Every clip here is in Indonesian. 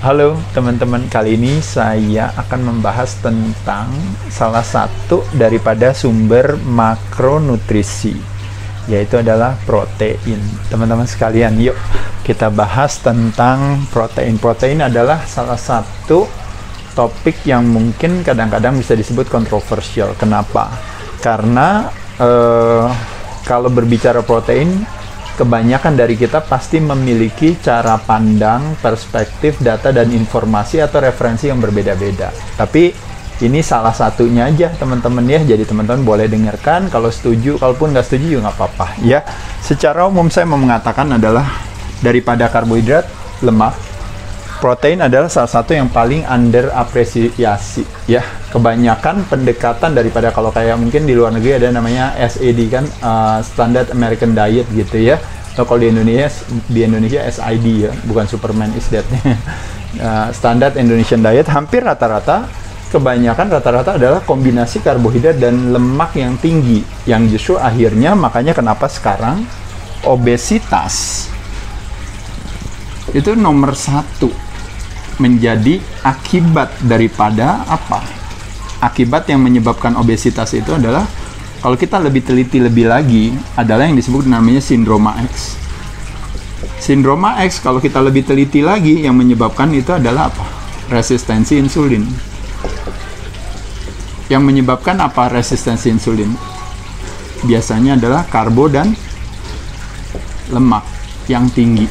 Halo teman-teman, kali ini saya akan membahas tentang salah satu daripada sumber makronutrisi, yaitu adalah protein. Teman-teman sekalian, yuk kita bahas tentang protein. Protein adalah salah satu topik yang mungkin kadang-kadang bisa disebut kontroversial. Kenapa? Karena kalau berbicara protein, kebanyakan dari kita pasti memiliki cara pandang, perspektif, data, dan informasi atau referensi yang berbeda-beda. Tapi ini salah satunya aja teman-teman ya. Jadi teman-teman boleh dengarkan, kalau setuju, kalaupun nggak setuju juga nggak apa-apa ya. Secara umum saya mau mengatakan adalah daripada karbohidrat, lemak, protein adalah salah satu yang paling underapresiasi ya. Kebanyakan pendekatan daripada, kalau kayak mungkin di luar negeri ada namanya SAD kan, Standard American Diet gitu ya. Atau kalau di Indonesia SID ya, bukan Superman is Dead. Standard Indonesian Diet hampir kebanyakan rata-rata adalah kombinasi karbohidrat dan lemak yang tinggi, yang justru akhirnya makanya kenapa sekarang obesitas itu nomor satu menjadi akibat daripada apa? Akibat yang menyebabkan obesitas itu adalah, kalau kita lebih teliti lebih lagi, adalah yang disebut namanya sindroma X. Sindroma X kalau kita lebih teliti lagi, yang menyebabkan itu adalah apa? Resistensi insulin. Yang menyebabkan apa resistensi insulin? Biasanya adalah karbo dan lemak yang tinggi.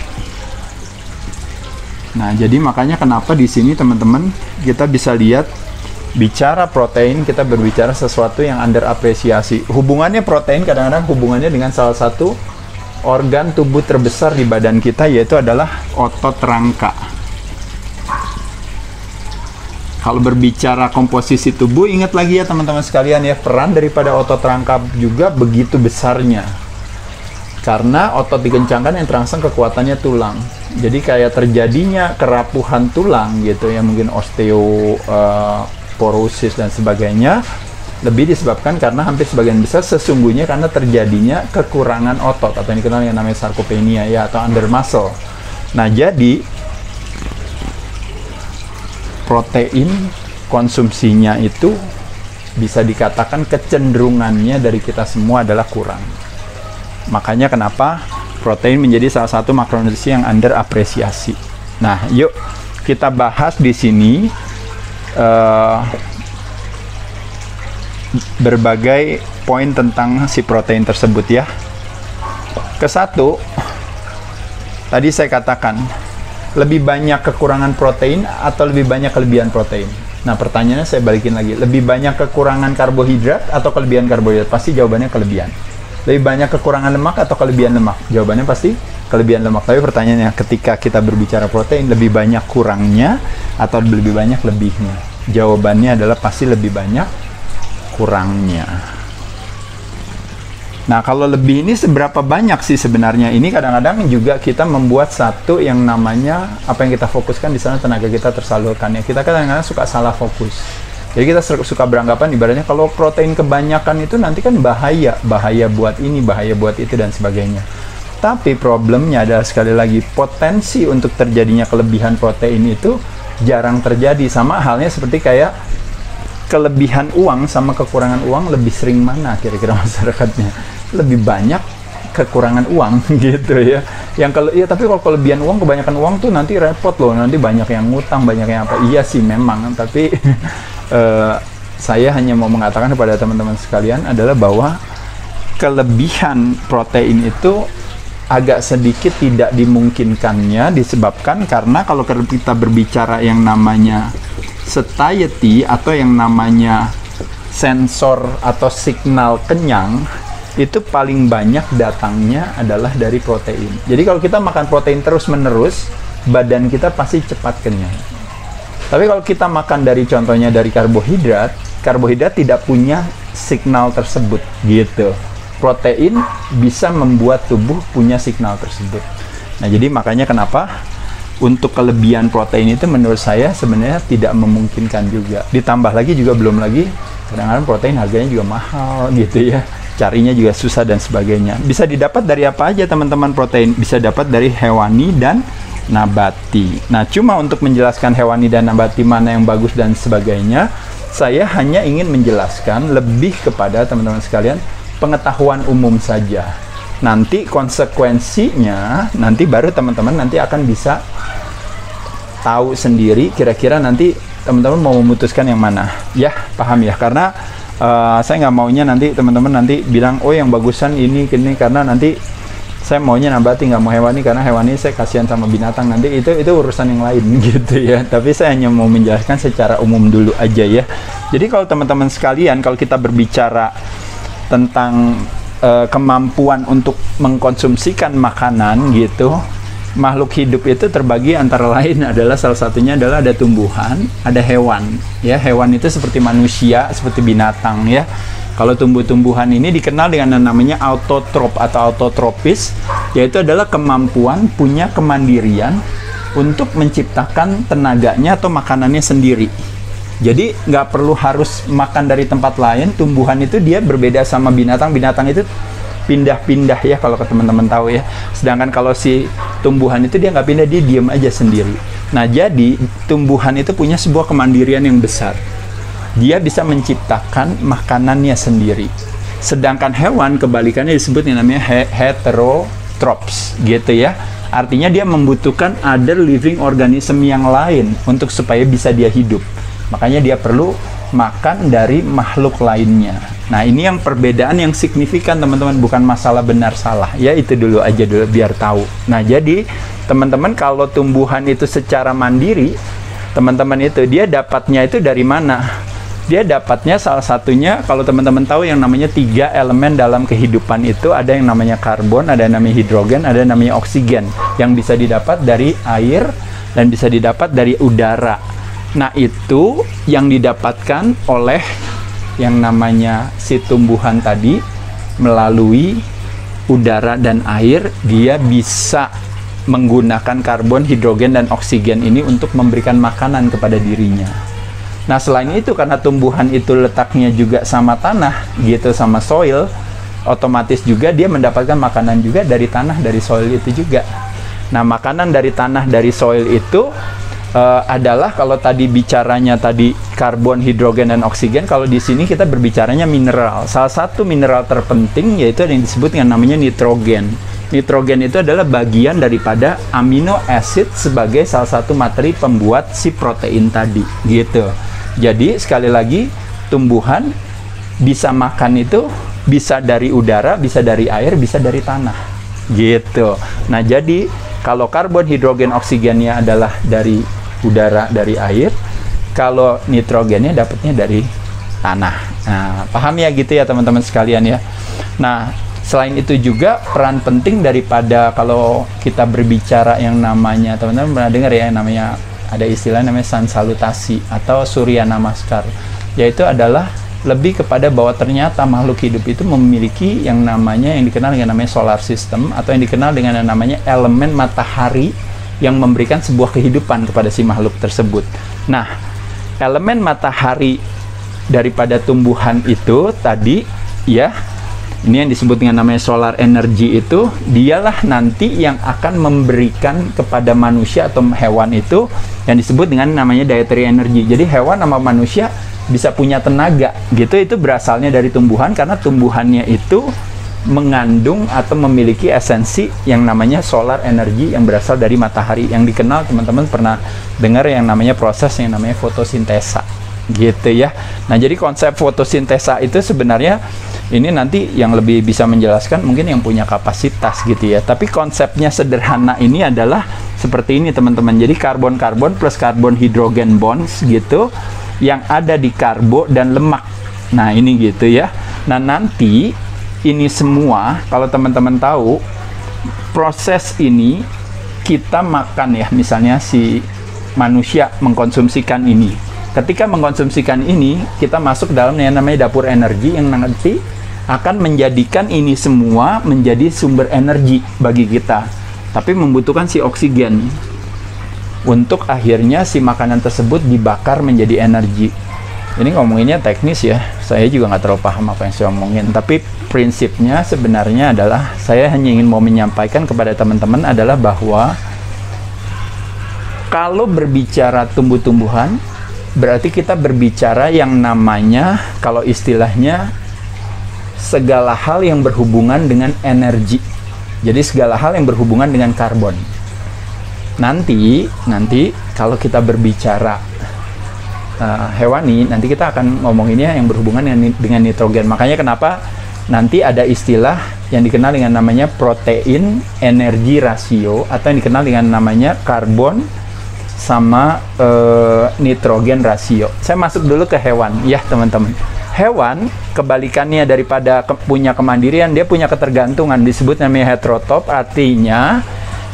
Nah, jadi makanya kenapa di sini teman-teman kita bisa lihat, bicara protein kita berbicara sesuatu yang underapresiasi. Hubungannya protein kadang-kadang hubungannya dengan salah satu organ tubuh terbesar di badan kita, yaitu adalah otot rangka. Kalau berbicara komposisi tubuh, ingat lagi ya teman-teman sekalian ya, peran daripada otot rangka juga begitu besarnya. Karena otot dikencangkan yang terangsang kekuatannya tulang. Jadi kayak terjadinya kerapuhan tulang gitu ya, mungkin osteoporosis dan sebagainya, lebih disebabkan karena hampir sebagian besar sesungguhnya karena terjadinya kekurangan otot, atau yang dikenal yang namanya sarkopenia ya, atau under muscle. Nah, jadi protein konsumsinya itu bisa dikatakan kecenderungannya dari kita semua adalah kurang. Makanya kenapa protein menjadi salah satu makronutrisi yang underapresiasi. Nah, yuk kita bahas di sini berbagai poin tentang si protein tersebut ya. Kesatu, tadi saya katakan lebih banyak kekurangan protein atau lebih banyak kelebihan protein. Nah, pertanyaannya saya balikin lagi, lebih banyak kekurangan karbohidrat atau kelebihan karbohidrat? Pasti jawabannya kelebihan. Lebih banyak kekurangan lemak atau kelebihan lemak? Jawabannya pasti kelebihan lemak. Tapi pertanyaannya, ketika kita berbicara protein, lebih banyak kurangnya atau lebih banyak lebihnya? Jawabannya adalah pasti lebih banyak kurangnya. Nah, kalau lebih ini seberapa banyak sih sebenarnya? Ini kadang-kadang juga kita membuat satu yang namanya, apa yang kita fokuskan di sana tenaga kita tersalurkan ya. Kita kadang-kadang suka salah fokus. Jadi kita suka beranggapan ibaratnya kalau protein kebanyakan itu nanti kan bahaya buat ini, bahaya buat itu dan sebagainya. Tapi problemnya adalah sekali lagi, potensi untuk terjadinya kelebihan protein itu jarang terjadi. Sama halnya seperti kayak kelebihan uang sama kekurangan uang, lebih sering mana kira-kira masyarakatnya? Lebih banyak kekurangan uang gitu ya. Yang kalau ya, tapi kalau kelebihan uang, kebanyakan uang tuh nanti repot loh, nanti banyak yang ngutang, banyak yang apa. Iya sih memang, tapi saya hanya mau mengatakan kepada teman-teman sekalian adalah bahwa kelebihan protein itu agak sedikit tidak dimungkinkannya, disebabkan karena kalau kita berbicara yang namanya satiety atau yang namanya sensor atau signal kenyang, itu paling banyak datangnya adalah dari protein. Jadi kalau kita makan protein terus-menerus, badan kita pasti cepat kenyang. Tapi kalau kita makan dari, contohnya dari karbohidrat tidak punya signal tersebut gitu. Protein bisa membuat tubuh punya signal tersebut. Nah, jadi makanya kenapa untuk kelebihan protein itu menurut saya sebenarnya tidak memungkinkan juga. Ditambah lagi juga belum lagi kadang-kadang protein harganya juga mahal gitu ya. Carinya juga susah dan sebagainya. Bisa didapat dari apa aja teman-teman protein? Bisa dapat dari hewani dan nabati. Nah, cuma untuk menjelaskan hewani dan nabati mana yang bagus dan sebagainya, saya hanya ingin menjelaskan lebih kepada teman-teman sekalian pengetahuan umum saja. Nanti konsekuensinya, nanti baru teman-teman nanti akan bisa tahu sendiri kira-kira nanti teman-teman mau memutuskan yang mana. Ya, paham ya? Karena saya nggak maunya nanti teman-teman nanti bilang, oh yang bagusan ini, karena nanti saya maunya nabati, nggak mau hewani, karena hewani saya kasihan sama binatang, nanti itu urusan yang lain gitu ya. Tapi saya hanya mau menjelaskan secara umum dulu aja ya. Jadi kalau teman-teman sekalian, kalau kita berbicara tentang kemampuan untuk mengkonsumsikan makanan gitu, makhluk hidup itu terbagi antara lain adalah salah satunya adalah ada tumbuhan, ada hewan ya. Hewan itu seperti manusia, seperti binatang ya. Kalau tumbuh-tumbuhan ini dikenal dengan yang namanya autotrop atau autotropis, yaitu adalah kemampuan punya kemandirian untuk menciptakan tenaganya atau makanannya sendiri. Jadi nggak perlu harus makan dari tempat lain. Tumbuhan itu dia berbeda sama binatang. Binatang itu pindah-pindah ya, kalau teman-teman tahu ya. Sedangkan kalau si tumbuhan itu dia nggak pindah, dia diam aja sendiri. Nah, jadi tumbuhan itu punya sebuah kemandirian yang besar. Dia bisa menciptakan makanannya sendiri. Sedangkan hewan kebalikannya disebut yang namanya heterotrophs gitu ya. Artinya dia membutuhkan other living organism yang lain untuk supaya bisa dia hidup. Makanya dia perlu makan dari makhluk lainnya. Nah, ini yang perbedaan yang signifikan teman-teman, bukan masalah benar salah. Ya, itu dulu aja dulu biar tahu. Nah, jadi teman-teman kalau tumbuhan itu secara mandiri, teman-teman itu dia dapatnya itu dari mana? Dia dapatnya salah satunya, kalau teman-teman tahu yang namanya 3 elemen dalam kehidupan itu, ada yang namanya karbon, ada yang namanya hidrogen, ada yang namanya oksigen, yang bisa didapat dari air dan bisa didapat dari udara. Nah, itu yang didapatkan oleh yang namanya si tumbuhan tadi melalui udara dan air. Dia bisa menggunakan karbon, hidrogen, dan oksigen ini untuk memberikan makanan kepada dirinya. Nah, selain itu karena tumbuhan itu letaknya juga sama tanah gitu, sama soil, otomatis juga dia mendapatkan makanan juga dari tanah, dari soil itu juga. Nah, makanan dari tanah, dari soil itu adalah kalau tadi bicaranya tadi karbon, hidrogen, dan oksigen, kalau di sini kita berbicaranya mineral. Salah satu mineral terpenting yaitu yang disebut dengan namanya nitrogen. Nitrogen itu adalah bagian daripada amino acid sebagai salah satu materi pembuat si protein tadi gitu. Jadi sekali lagi, tumbuhan bisa makan itu bisa dari udara, bisa dari air, bisa dari tanah gitu. Nah, jadi kalau karbon, hidrogen, oksigennya adalah dari udara, dari air. Kalau nitrogennya dapatnya dari tanah. Nah, paham ya gitu ya teman-teman sekalian ya. Nah, selain itu juga peran penting daripada kalau kita berbicara yang namanya, teman-teman pernah dengar ya, yang namanya ada istilah namanya sun salutasi atau surya namaskar, yaitu adalah lebih kepada bahwa ternyata makhluk hidup itu memiliki yang namanya, yang dikenal dengan namanya solar system, atau yang dikenal dengan yang namanya elemen matahari yang memberikan sebuah kehidupan kepada si makhluk tersebut. Nah, elemen matahari daripada tumbuhan itu tadi ya, ini yang disebut dengan namanya solar energy, itu dialah nanti yang akan memberikan kepada manusia atau hewan itu yang disebut dengan namanya dietary energy. Jadi hewan sama manusia bisa punya tenaga gitu, itu berasalnya dari tumbuhan, karena tumbuhannya itu mengandung atau memiliki esensi yang namanya solar energy yang berasal dari matahari, yang dikenal teman-teman pernah dengar yang namanya proses yang namanya fotosintesa gitu ya. Nah, jadi konsep fotosintesa itu sebenarnya ini nanti yang lebih bisa menjelaskan mungkin yang punya kapasitas gitu ya. Tapi konsepnya sederhana ini adalah seperti ini teman-teman. Jadi karbon-karbon plus karbon hidrogen bonds gitu yang ada di karbo dan lemak. Nah, ini gitu ya. Nah, nanti ini semua kalau teman-teman tahu proses ini kita makan ya, misalnya si manusia mengkonsumsikan ini. Ketika mengkonsumsikan ini, kita masuk dalam yang namanya dapur energi yang nanti akan menjadikan ini semua menjadi sumber energi bagi kita. Tapi membutuhkan si oksigen untuk akhirnya si makanan tersebut dibakar menjadi energi. Ini ngomonginnya teknis ya, saya juga nggak terlalu paham apa yang saya omongin. Tapi prinsipnya sebenarnya adalah saya hanya ingin mau menyampaikan kepada teman-teman adalah bahwa Kalau berbicara tumbuh-tumbuhan, berarti kita berbicara yang namanya, kalau istilahnya, segala hal yang berhubungan dengan energi. Jadi segala hal yang berhubungan dengan karbon. Nanti kalau kita berbicara hewani, nanti kita akan ngomonginnya yang berhubungan dengan nitrogen. Makanya kenapa nanti ada istilah yang dikenal dengan namanya protein energi rasio, atau yang dikenal dengan namanya karbon sama nitrogen rasio. Saya masuk dulu ke hewan ya teman-teman. Hewan kebalikannya daripada punya kemandirian, dia punya ketergantungan, disebut namanya heterotop, artinya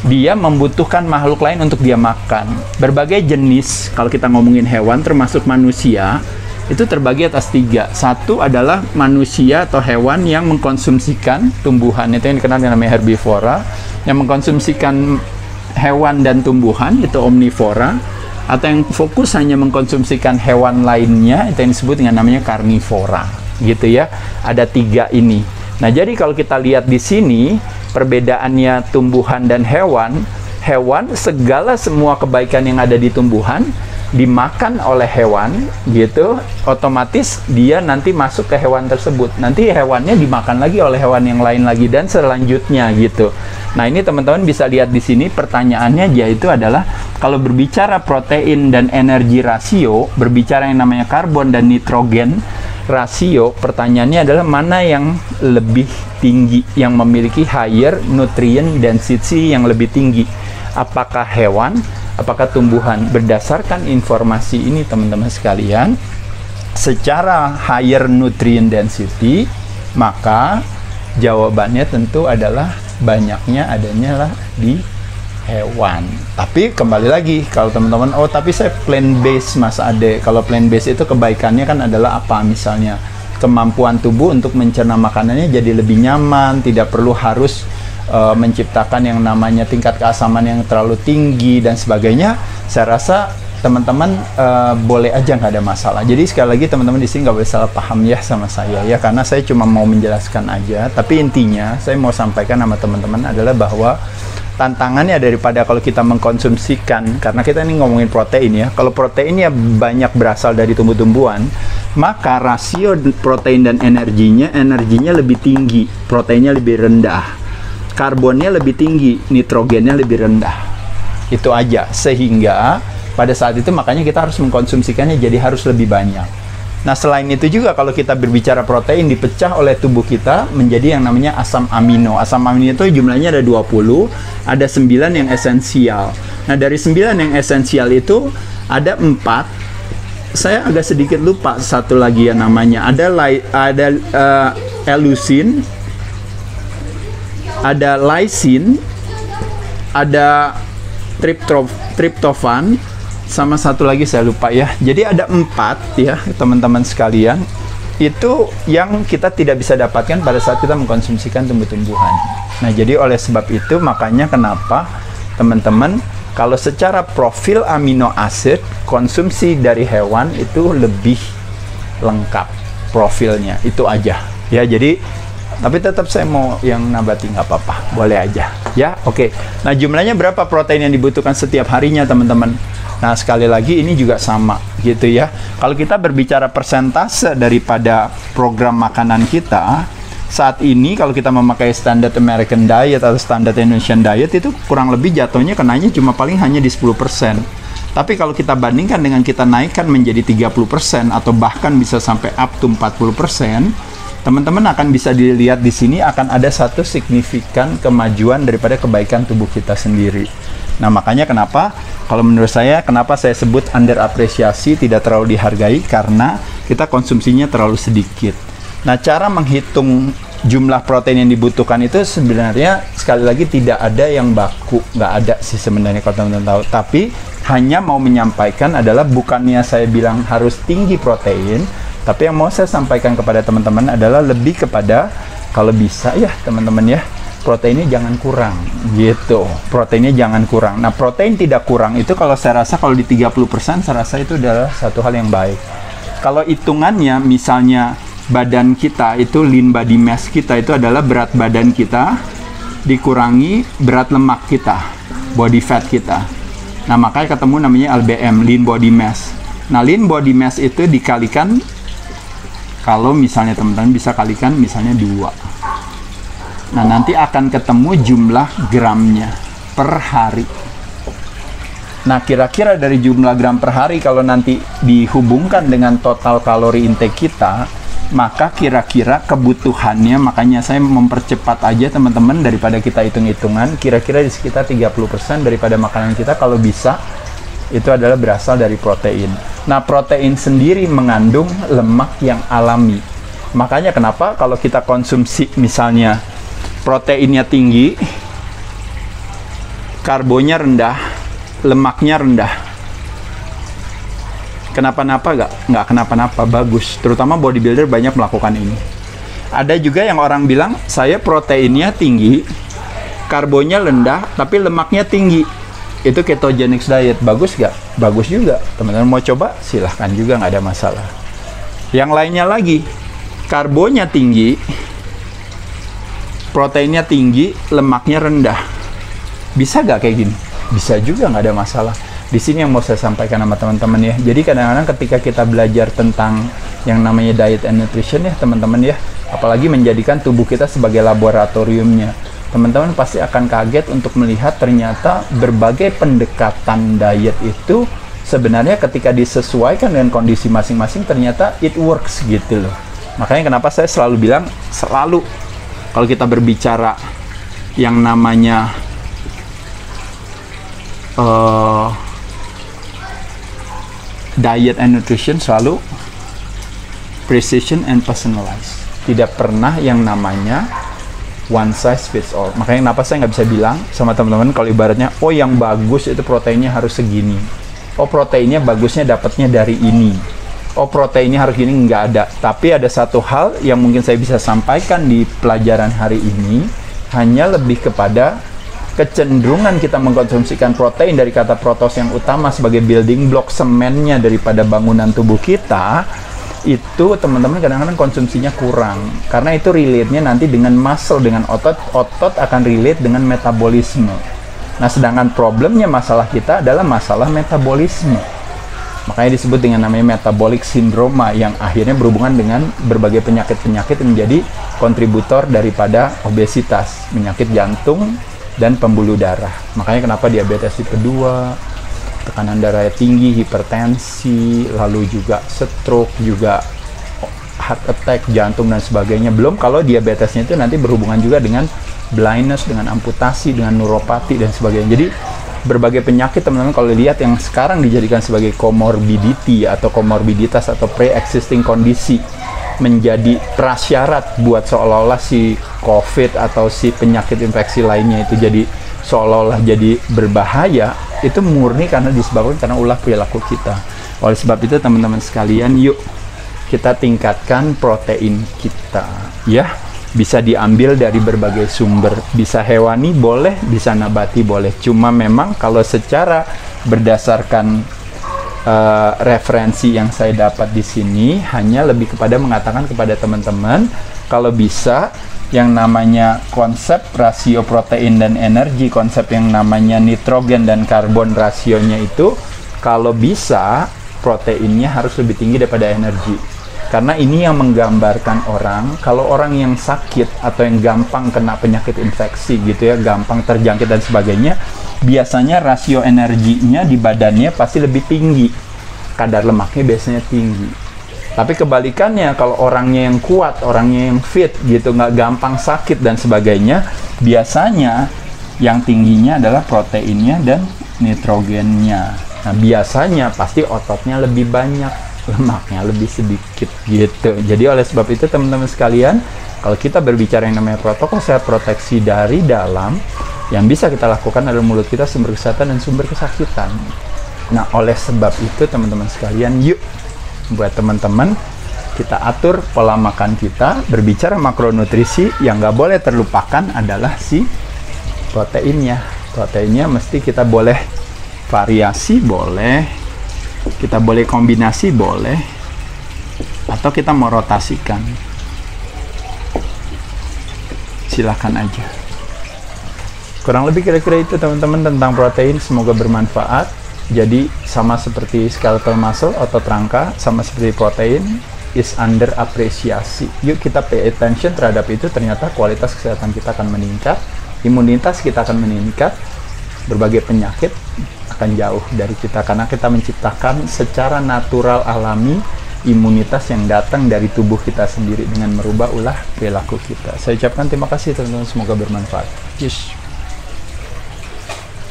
dia membutuhkan makhluk lain untuk dia makan. Berbagai jenis, kalau kita ngomongin hewan termasuk manusia, itu terbagi atas 3. Satu adalah manusia atau hewan yang mengkonsumsikan tumbuhan, itu yang dikenal dengan namanya herbivora. Yang mengkonsumsikan hewan dan tumbuhan, itu omnivora. Atau yang fokus hanya mengkonsumsikan hewan lainnya, itu yang disebut dengan namanya karnivora. Gitu ya, ada 3 ini. Nah, jadi kalau kita lihat di sini, perbedaannya tumbuhan dan hewan, segala semua kebaikan yang ada di tumbuhan dimakan oleh hewan, gitu, otomatis dia nanti masuk ke hewan tersebut. Nanti hewannya dimakan lagi oleh hewan yang lain lagi, dan selanjutnya gitu. Nah, ini teman-teman bisa lihat di sini pertanyaannya, yaitu adalah kalau berbicara protein dan energi rasio, berbicara yang namanya karbon dan nitrogen rasio, pertanyaannya adalah mana yang lebih tinggi, yang memiliki higher nutrient density yang lebih tinggi, apakah hewan, apakah tumbuhan? Berdasarkan informasi ini teman-teman sekalian, secara higher nutrient density, maka jawabannya tentu adalah banyaknya adanya lah di hewan. Tapi kembali lagi, kalau teman-teman, oh tapi saya plant based Mas Ade. Kalau plant based itu kebaikannya kan adalah apa? Misalnya kemampuan tubuh untuk mencerna makanannya jadi lebih nyaman, tidak perlu harus menciptakan yang namanya tingkat keasaman yang terlalu tinggi dan sebagainya. Saya rasa teman-teman boleh aja, nggak ada masalah. Jadi sekali lagi teman-teman di sini nggak boleh salah paham ya sama saya ya, karena saya cuma mau menjelaskan aja. Tapi intinya saya mau sampaikan sama teman-teman adalah bahwa tantangannya daripada kalau kita mengkonsumsikan, karena kita ini ngomongin protein ya, kalau proteinnya banyak berasal dari tumbuh-tumbuhan, maka rasio protein dan energinya lebih tinggi, proteinnya lebih rendah, karbonnya lebih tinggi, nitrogennya lebih rendah. Itu aja, sehingga pada saat itu makanya kita harus mengkonsumsikannya jadi harus lebih banyak. Nah, selain itu juga kalau kita berbicara protein dipecah oleh tubuh kita menjadi yang namanya asam amino. Asam amino itu jumlahnya ada 20, ada 9 yang esensial. Nah, dari 9 yang esensial itu ada 4. Saya agak sedikit lupa satu lagi ya namanya. Ada leucin, ada lysine, ada tryptophan, sama satu lagi saya lupa ya. Jadi ada 4 ya teman-teman sekalian, itu yang kita tidak bisa dapatkan pada saat kita mengkonsumsikan tumbuh-tumbuhan. Nah, jadi oleh sebab itu makanya kenapa teman-teman kalau secara profil amino acid konsumsi dari hewan itu lebih lengkap profilnya, itu aja ya. Jadi tapi tetap saya mau yang nabati, nggak apa-apa, boleh aja ya. Oke. Nah, jumlahnya berapa protein yang dibutuhkan setiap harinya teman-teman? Nah, sekali lagi ini juga sama gitu ya. Kalau kita berbicara persentase daripada program makanan kita saat ini, kalau kita memakai standar American Diet atau standar Indonesian Diet, itu kurang lebih jatuhnya kenanya cuma paling hanya di 10%. Tapi kalau kita bandingkan dengan kita naikkan menjadi 30% atau bahkan bisa sampai up to 40%, teman-teman akan bisa dilihat di sini akan ada satu signifikan kemajuan daripada kebaikan tubuh kita sendiri. Nah, makanya kenapa kalau menurut saya kenapa saya sebut underapresiasi, tidak terlalu dihargai, karena kita konsumsinya terlalu sedikit. Nah, cara menghitung jumlah protein yang dibutuhkan itu sebenarnya sekali lagi tidak ada yang baku, nggak ada sih sebenarnya kalau teman-teman tahu. Tapi hanya mau menyampaikan adalah bukannya saya bilang harus tinggi protein, tapi yang mau saya sampaikan kepada teman-teman adalah lebih kepada kalau bisa ya teman-teman ya, proteinnya jangan kurang gitu. Proteinnya jangan kurang. Nah, protein tidak kurang itu kalau saya rasa kalau di 30% saya rasa itu adalah satu hal yang baik. Kalau hitungannya misalnya badan kita itu lean body mass kita itu adalah berat badan kita dikurangi berat lemak kita, body fat kita. Nah, makanya ketemu namanya LBM, lean body mass. Nah, lean body mass itu dikalikan, kalau misalnya teman-teman bisa kalikan misalnya 2. Nah, nanti akan ketemu jumlah gramnya per hari. Nah, kira-kira dari jumlah gram per hari kalau nanti dihubungkan dengan total kalori intake kita, maka kira-kira kebutuhannya, makanya saya mempercepat aja teman-teman daripada kita hitung-hitungan, kira-kira di sekitar 30% daripada makanan kita kalau bisa itu adalah berasal dari protein. Nah, protein sendiri mengandung lemak yang alami. Makanya kenapa kalau kita konsumsi misalnya proteinnya tinggi, karbonnya rendah, lemaknya rendah, kenapa-napa nggak kenapa-napa, bagus. Terutama bodybuilder banyak melakukan ini. Ada juga yang orang bilang, saya proteinnya tinggi, karbonnya rendah, tapi lemaknya tinggi. Itu ketogenic diet. Bagus nggak? Bagus juga. Teman-teman mau coba? Silahkan juga, nggak ada masalah. Yang lainnya lagi, karbonnya tinggi, proteinnya tinggi, lemaknya rendah. Bisa nggak kayak gini? Bisa juga, nggak ada masalah. Di sini yang mau saya sampaikan sama teman-teman ya. Jadi kadang-kadang ketika kita belajar tentang yang namanya diet and nutrition ya teman-teman ya, apalagi menjadikan tubuh kita sebagai laboratoriumnya, teman-teman pasti akan kaget untuk melihat ternyata berbagai pendekatan diet itu sebenarnya ketika disesuaikan dengan kondisi masing-masing ternyata it works gitu loh. Makanya kenapa saya selalu bilang, selalu kalau kita berbicara yang namanya diet and nutrition, selalu precision and personalized. Tidak pernah yang namanya one size fits all. Makanya kenapa saya nggak bisa bilang sama teman-teman kalau ibaratnya, oh yang bagus itu proteinnya harus segini, oh proteinnya bagusnya dapatnya dari ini, oh proteinnya harus gini, nggak ada. Tapi ada satu hal yang mungkin saya bisa sampaikan di pelajaran hari ini, hanya lebih kepada kecenderungan kita mengkonsumsikan protein dari kata protos yang utama sebagai building block semennya daripada bangunan tubuh kita, itu teman-teman kadang-kadang konsumsinya kurang. Karena itu relate-nya nanti dengan muscle, dengan otot, otot akan relate dengan metabolisme. Nah, sedangkan problemnya masalah kita adalah masalah metabolisme. Makanya disebut dengan namanya metabolic syndrome yang akhirnya berhubungan dengan berbagai penyakit-penyakit yang menjadi kontributor daripada obesitas, penyakit jantung, dan pembuluh darah. Makanya kenapa diabetes tipe 2, tekanan darah tinggi, hipertensi, lalu juga stroke, juga heart attack, jantung dan sebagainya. Belum kalau diabetesnya itu nanti berhubungan juga dengan blindness, dengan amputasi, dengan neuropati dan sebagainya. Jadi berbagai penyakit teman-teman kalau lihat yang sekarang dijadikan sebagai comorbidity atau komorbiditas atau pre-existing kondisi menjadi prasyarat buat seolah-olah si COVID atau si penyakit infeksi lainnya itu jadi seolah-olah jadi berbahaya, itu murni karena disebabkan karena ulah perilaku kita. Oleh sebab itu teman-teman sekalian, yuk kita tingkatkan protein kita ya. Bisa diambil dari berbagai sumber, bisa hewani boleh, bisa nabati boleh. Cuma memang kalau secara berdasarkan referensi yang saya dapat di sini hanya lebih kepada mengatakan kepada teman-teman kalau bisa yang namanya konsep rasio protein dan energi, konsep yang namanya nitrogen dan karbon rasionya itu kalau bisa proteinnya harus lebih tinggi daripada energi. Karena ini yang menggambarkan orang, kalau orang yang sakit atau yang gampang kena penyakit infeksi gitu ya, gampang terjangkit dan sebagainya, biasanya rasio energinya di badannya pasti lebih tinggi. Kadar lemaknya biasanya tinggi. Tapi kebalikannya, kalau orangnya yang kuat, orangnya yang fit gitu, nggak gampang sakit dan sebagainya, biasanya yang tingginya adalah proteinnya dan nitrogennya. Nah, biasanya pasti ototnya lebih banyak, lemaknya lebih sedikit gitu. Jadi oleh sebab itu teman-teman sekalian, kalau kita berbicara yang namanya protokol sehat proteksi dari dalam, yang bisa kita lakukan adalah mulut kita sumber kesehatan dan sumber kesakitan. Nah, oleh sebab itu teman-teman sekalian, yuk buat teman-teman kita atur pola makan kita. Berbicara makronutrisi, yang nggak boleh terlupakan adalah si proteinnya. Proteinnya mesti kita boleh variasi, boleh kita boleh kombinasi, boleh, atau kita mau rotasikan, silahkan aja. Kurang lebih kira-kira itu teman-teman tentang protein, semoga bermanfaat. Jadi sama seperti skeletal muscle, otot rangka, sama seperti protein, is under apresiasi. Yuk kita pay attention terhadap itu, ternyata kualitas kesehatan kita akan meningkat, imunitas kita akan meningkat, berbagai penyakit akan jauh dari kita karena kita menciptakan secara natural alami imunitas yang datang dari tubuh kita sendiri dengan merubah ulah perilaku kita. Saya ucapkan terima kasih teman-teman, semoga bermanfaat. Yes.